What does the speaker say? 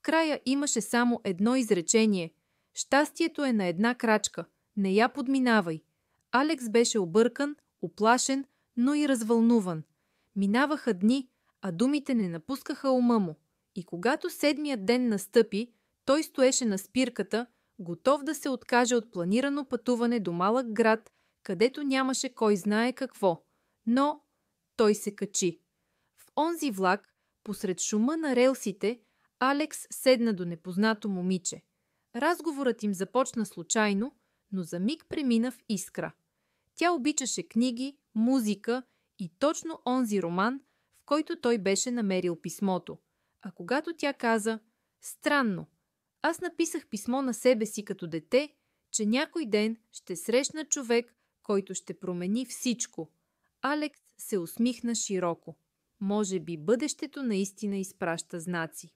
края имаше само едно изречение: щастието е на една крачка, не я подминавай. Алекс беше объркан, уплашен, но и развълнуван. Минаваха дни, а думите не напускаха ума му. И когато седмият ден настъпи, той стоеше на спирката, готов да се откаже от планирано пътуване до малък град, където нямаше кой знае какво. Но той се качи. В онзи влак, посред шума на релсите, Алекс седна до непознато момиче. Разговорът им започна случайно, но за миг премина в искра. Тя обичаше книги, музика и точно онзи роман, в който той беше намерил писмото. А когато тя каза: странно, аз написах писмо на себе си като дете, че някой ден ще срещна човек, който ще промени всичко. Алекс се усмихна широко. Може би бъдещето наистина изпраща знаци.